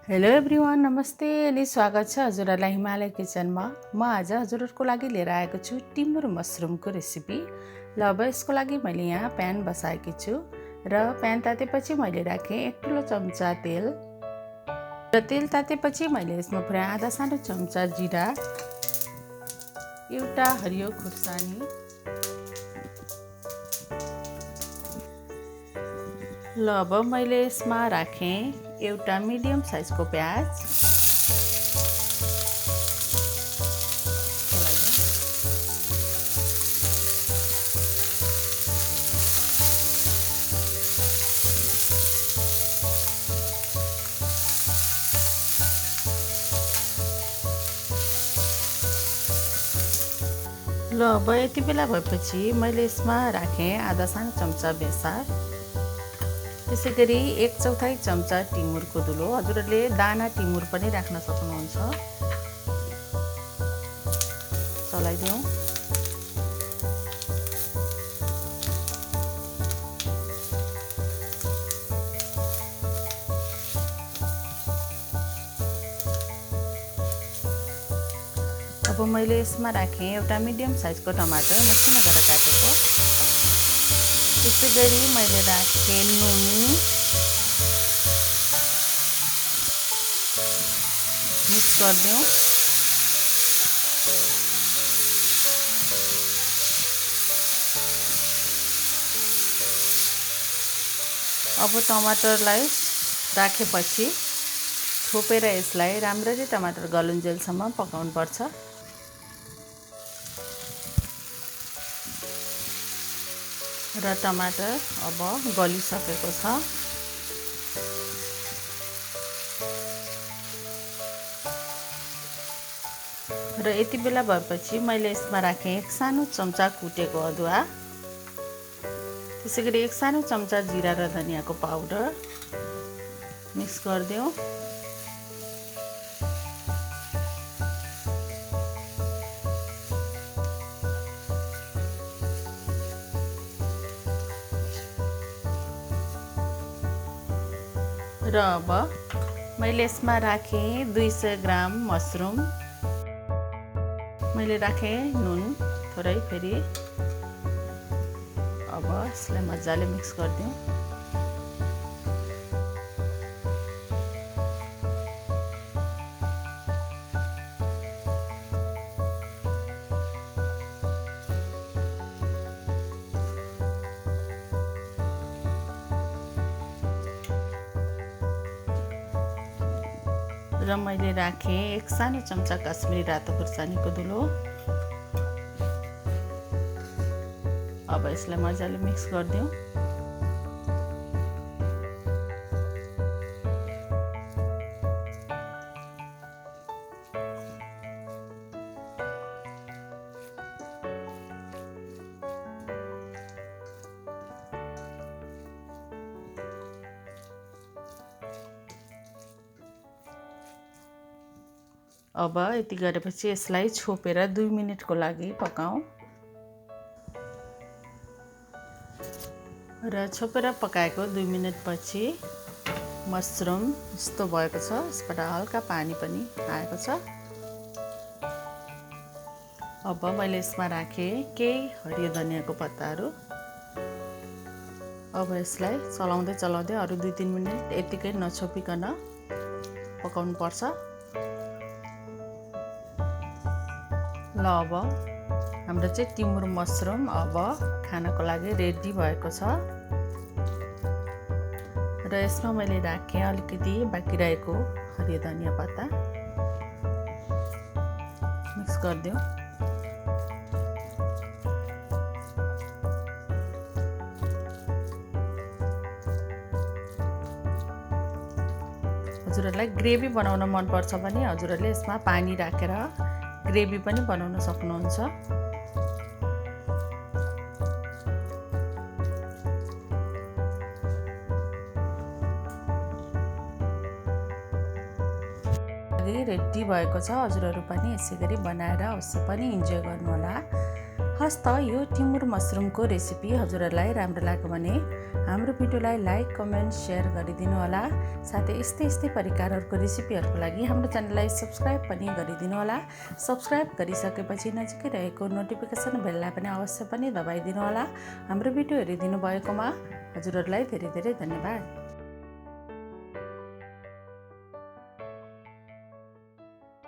Hello everyone, नमस्ते अनि स्वागत छ हजुरहरूलाई हिमालय किचनमा। म आज हजुरहरूको लागि लिएर आएको छु टिमुर मसरुमको रेसिपी। ल अब यसको लागि मैले यहाँ प्यान बसाएकी छु र प्यान तातेपछि मैले राखेँ 1 ठुलो चम्चा तेल र तेल तातेपछि मैले यसमा पुरा आधा सानो चम्चा जिरा, एउटा हरियो खुर्सानी, ल अब मैले यसमा राखेँ एउटा मिडियम साइजको प्याज, ल अब यति बेला भएपछि मैले यसमा राखेँ आधा सानो चम्चा बेसार, त्यसै गरी 1/4 चम्चा टिमुरको धुलो। हजुरहरूले दाना टिमुर पनि राख्न सक्नुहुन्छ। चलाइदिउँ। अब मैले यसमा राखेँ एउटा मिडियम साइजको टमाटर मसिनो गरेर काटेको। त्यसै गरी मैले राखेँ नुन, मिक्स गरिदिउँ। अब टमाटरलाई राखेपछि छोपेर यसलाई राम्ररी टमाटर गलुन्जेलसम्म पकाउनुपर्छ। र टमाटर अब गलिसकेको छ। र यति बेला भएपछि मैले यसमा राखेँ 1 सानो चम्चा कुटेको अदुवा, त्यसै गरी 1 सानो चम्चा जिरा र धनियाँको पाउडर मिक्स गरिदिउँ। र अब मैले यसमा राखेँ 200 ग्राम मसरुम, मैले राखेँ नुन थोरै फेरि। अब यसलाई मजाले मिक्स गरिदिउँ। र मैले राखेँ 1 सानो चम्चा काश्मिरी रातो खुर्सानीको धुलो। अब यसलाई मजाले मिक्स गरिदिउँ। अब यति गरेपछि यसलाई छोपेर 2 मिनेटको लागि पकाऊँ। र छोपेर पकाएको 2 मिनेटपछि मसरुम यस्तो भएको छ। यसबाट हल्का पानी पनि आएको छ। अब मैले यसमा राखेँ केही हरियो धनियाँको पत्ताहरू। अब यसलाई चलाउँदै अरू 2-3 मिनेट यतिकै नछोपिकन पकाउनु पर्छ। ल अब हाम्रो चाहिँ टिमुर मसरुम अब खानको लागि रेडी भएको छ। र यसमा मैले राखेँ अलिकति बाँकी रहेको हरियो धनियाँ पत्ता, मिक्स गरिदिउँ। हजुरहरूलाई ग्रेभी बनाउन मनपर्छ भने हजुरहरूले यसमा पानी राखेर ग्रेभी पनि बनाउन सक्नुहुन्छ। रेडी भएको छ। हजुरहरू पनि यसै गरी बनाएर अवश्य पनि इन्जोय गर्नुहोला। हस् त, यो टिमुर मसरुमको रेसिपी हजुरहरूलाई राम्रो लाग्यो भने हाम्रो भिडियोलाई लाइक कमेन्ट सेयर गरिदिनु होला। साथै यस्तै प्रकारको रेसिपीहरूको लागि हाम्रो च्यानललाई सब्स्क्राइब पनि गरिदिनु होला। सब्स्क्राइब गरिसकेपछि नजिकै रहेको नोटिफिकेसन बेललाई पनि अवश्य पनि दबाइदिनु होला। हाम्रो भिडियो हेरिदिनु भएकोमा हजुरहरूलाई धेरै धेरै धन्यवाद।